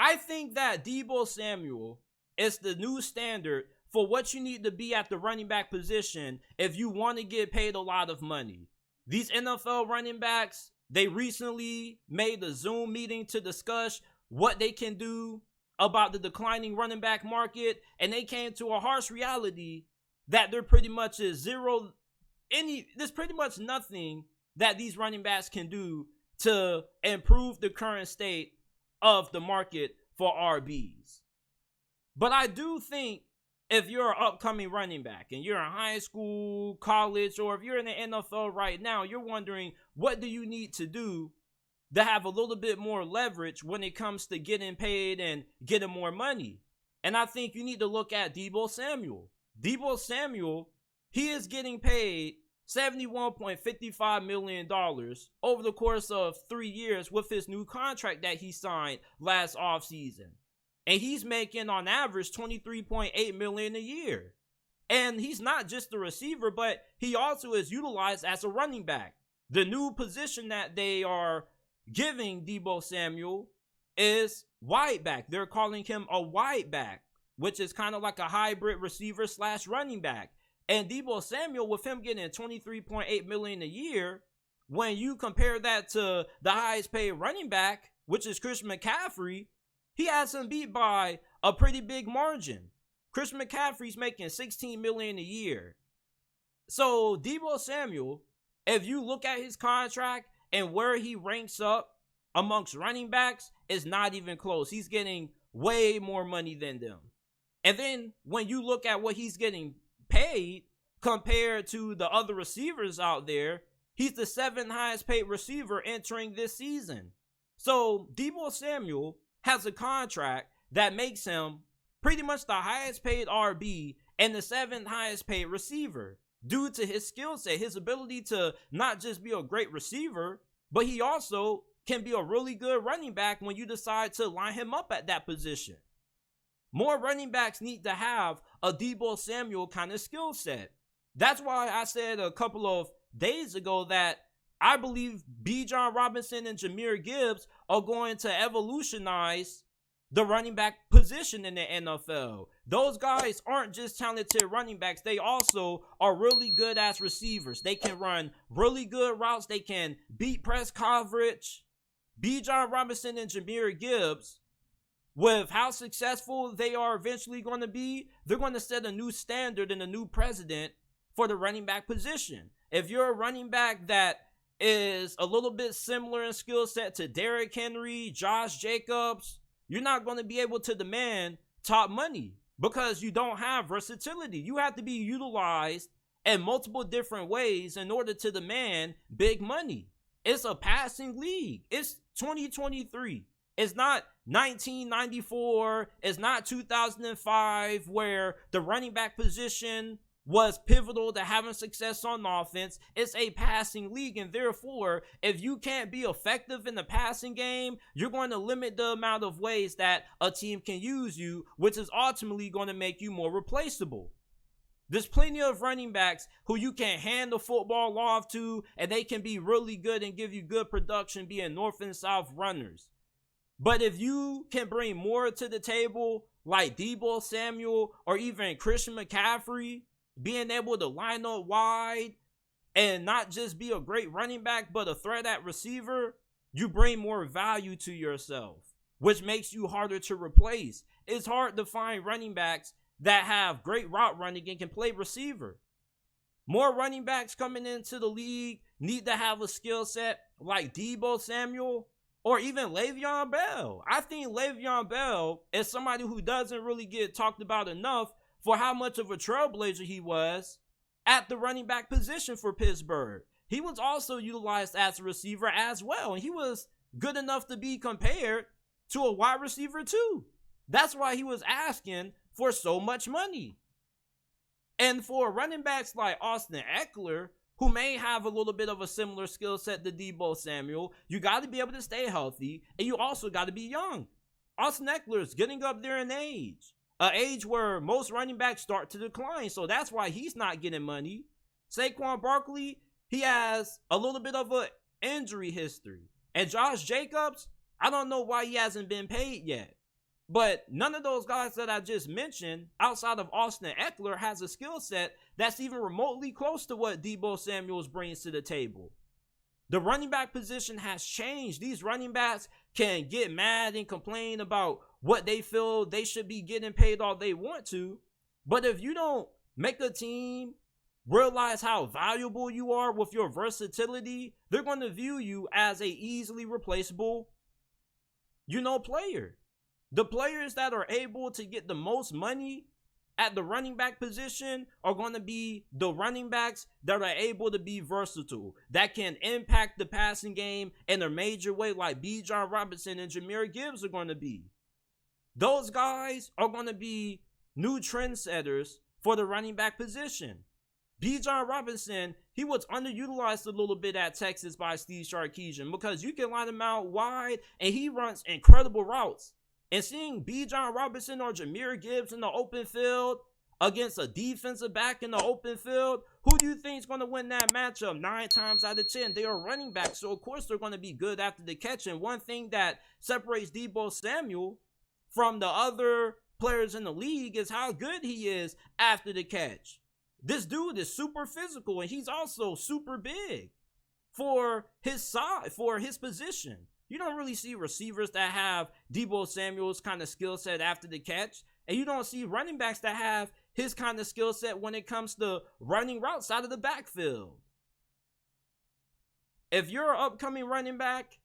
I think that Deebo Samuel is the new standard for what you need to be at the running back position if you want to get paid a lot of money. These NFL running backs, they recently made a Zoom meeting to discuss what they can do about the declining running back market, and they came to a harsh reality that there pretty much is there's pretty much nothing that these running backs can do to improve the current state of the market for RBs. But I do think if you're an upcoming running back and you're in high school, college, or if you're in the NFL right now, you're wondering, what do you need to do to have a little bit more leverage when it comes to getting paid and getting more money? And I think you need to look at Deebo Samuel. Deebo Samuel, he is getting paid $71.55 million over the course of 3 years with his new contract that he signed last offseason. And he's making on average $23.8 million a year. And he's not just a receiver, but he also is utilized as a running back. The new position that they are giving Deebo Samuel is wide back. They're calling him a wide back, which is kind of like a hybrid receiver / running back. And Deebo Samuel, with him getting $23.8 million a year, when you compare that to the highest paid running back, which is Christian McCaffrey, he has him beat by a pretty big margin. Christian McCaffrey's making $16 million a year. So Deebo Samuel, if you look at his contract and where he ranks up amongst running backs, is not even close. He's getting way more money than them. And then when you look at what he's getting paid compared to the other receivers out there, he's the 7th highest paid receiver entering this season. So Deebo Samuel has a contract that makes him pretty much the highest paid RB and the 7th highest paid receiver due to his skill set, his ability to not just be a great receiver, but he also can be a really good running back when you decide to line him up at that position. More running backs need to have a Deebo Samuel kind of skill set. That's why I said a couple of days ago that I believe Bijan Robinson and Jahmyr Gibbs are going to evolutionize the running back position in the NFL. Those guys aren't just talented running backs. They also are really good as receivers. They can run really good routes. They can beat press coverage. Bijan Robinson and Jahmyr Gibbs, with how successful they are eventually going to be, they're going to set a new standard and a new precedent for the running back position. If you're a running back that is a little bit similar in skill set to Derrick Henry, Josh Jacobs, you're not going to be able to demand top money because you don't have versatility. You have to be utilized in multiple different ways in order to demand big money. It's a passing league. It's 2023. It's not 1994. It's not 2005 where the running back position was pivotal to having success on offense. It's a passing league, and therefore, if you can't be effective in the passing game, you're going to limit the amount of ways that a team can use you, which is ultimately going to make you more replaceable. There's plenty of running backs who you can hand the football off to, and they can be really good and give you good production being north and south runners. But if you can bring more to the table, like Deebo Samuel or even Christian McCaffrey, being able to line up wide and not just be a great running back, but a threat at receiver, you bring more value to yourself, which makes you harder to replace. It's hard to find running backs that have great route running and can play receiver. More running backs coming into the league need to have a skill set like Deebo Samuel or even Le'Veon Bell. I think Le'Veon Bell is somebody who doesn't really get talked about enough for how much of a trailblazer he was at the running back position for Pittsburgh. He was also utilized as a receiver as well, and he was good enough to be compared to a wide receiver too. That's why he was asking for so much money. And for running backs like Austin Eckler, who may have a little bit of a similar skill set to Deebo Samuel, you got to be able to stay healthy, and you also got to be young. Austin Eckler is getting up there in age. An age where most running backs start to decline, so that's why he's not getting money. Saquon Barkley, he has a little bit of an injury history. And Josh Jacobs, I don't know why he hasn't been paid yet. But none of those guys that I just mentioned, outside of Austin Eckler, has a skill set that's even remotely close to what Deebo Samuels brings to the table. The running back position has changed. These running backs can get mad and complain about what they feel they should be getting paid all they want to. But if you don't make a team realize how valuable you are with your versatility, they're going to view you as a easily replaceable, player. The players that are able to get the most money at the running back position are going to be the running backs that are able to be versatile, that can impact the passing game in a major way, like Bijan Robinson and Jahmyr Gibbs are going to be. Those guys are going to be new trendsetters for the running back position. Bijan Robinson, he was underutilized a little bit at Texas by Steve Sarkisian because you can line him out wide and he runs incredible routes. And seeing Bijan Robinson or Jahmyr Gibbs in the open field against a defensive back in the open field, who do you think is going to win that matchup 9 times out of 10? They are running backs, so of course they're going to be good after the catch. And one thing that separates Deebo Samuel from the other players in the league is how good he is after the catch. This dude is super physical, and he's also super big for his size, for his position. You don't really see receivers that have Deebo Samuel's kind of skill set after the catch. And you don't see running backs that have his kind of skill set when it comes to running routes out of the backfield. If you're an upcoming running back,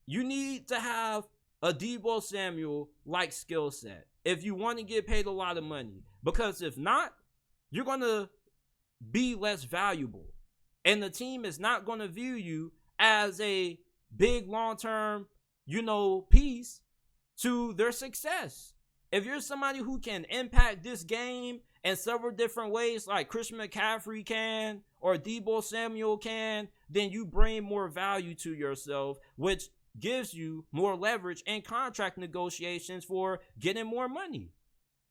you need to have a Deebo Samuel-like skill set if you want to get paid a lot of money. Because if not, you're going to be less valuable. And the team is not going to view you as a big long-term, piece to their success. If you're somebody who can impact this game in several different ways, like Christian McCaffrey can or Deebo Samuel can, then you bring more value to yourself, which gives you more leverage in contract negotiations for getting more money.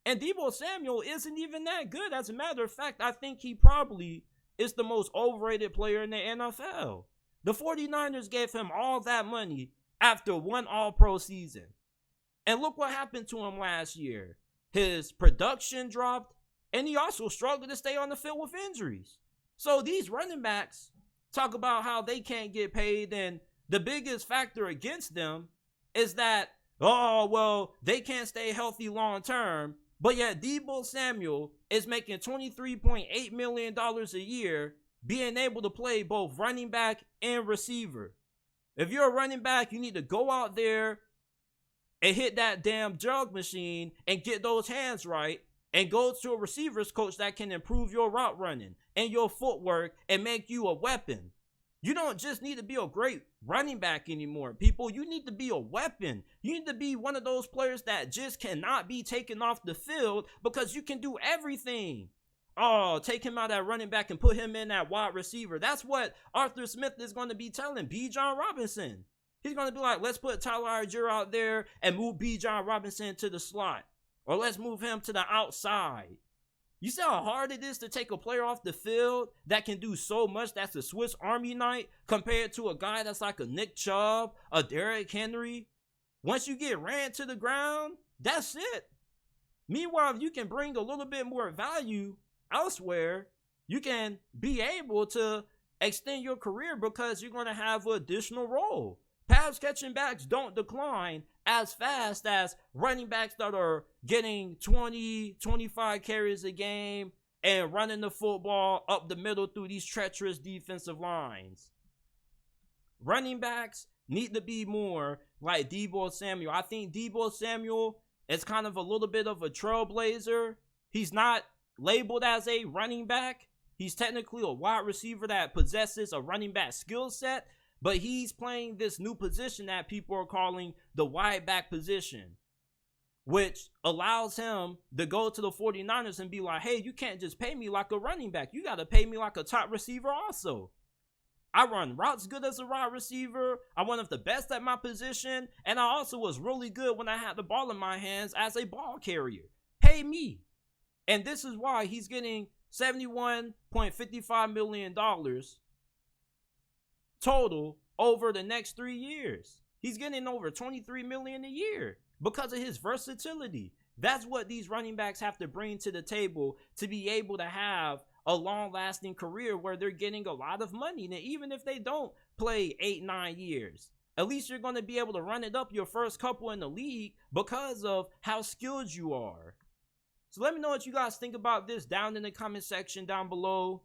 And Deebo Samuel isn't even that good. As a matter of fact, I think he probably is the most overrated player in the NFL. The 49ers gave him all that money after one All-Pro season. And look what happened to him last year. His production dropped, and he also struggled to stay on the field with injuries. So these running backs talk about how they can't get paid, and the biggest factor against them is that, they can't stay healthy long term, but yet Deebo Samuel is making $23.8 million a year, being able to play both running back and receiver. If you're a running back, you need to go out there and hit that damn jug machine and get those hands right and go to a receivers coach that can improve your route running and your footwork and make you a weapon. You don't just need to be a great running back anymore, people. You need to be a weapon. You need to be one of those players that just cannot be taken off the field because you can do everything. Take him out at running back and put him in at wide receiver. That's what Arthur Smith is going to be telling Bijan Robinson. He's going to be like, let's put Tyler Algier out there and move Bijan Robinson to the slot. Or let's move him to the outside. You see how hard it is to take a player off the field that can do so much? That's a Swiss Army knife compared to a guy that's like a Nick Chubb, a Derrick Henry. Once you get ran to the ground, that's it. Meanwhile, if you can bring a little bit more value elsewhere, you can be able to extend your career because you're going to have an additional role. Pass catching backs don't decline as fast as running backs that are getting 20, 25 carries a game and running the football up the middle through these treacherous defensive lines. Running backs need to be more like Deebo Samuel. I think Deebo Samuel is kind of a little bit of a trailblazer. He's not labeled as a running back. He's technically a wide receiver that possesses a running back skill set, but he's playing this new position that people are calling the wide back position, which allows him to go to the 49ers and be like, hey, you can't just pay me like a running back. You got to pay me like a top receiver also. I run routes good as a wide receiver. I'm one of the best at my position. And I also was really good when I had the ball in my hands as a ball carrier. Pay me. And this is why he's getting $71.55 million total over the next 3 years. He's getting over $23 million a year because of his versatility. That's what these running backs have to bring to the table to be able to have a long-lasting career where they're getting a lot of money. And even if they don't play 8-9 years, at least you're going to be able to run it up your first couple in the league because of how skilled you are. So let me know what you guys think about this down in the comment section down below.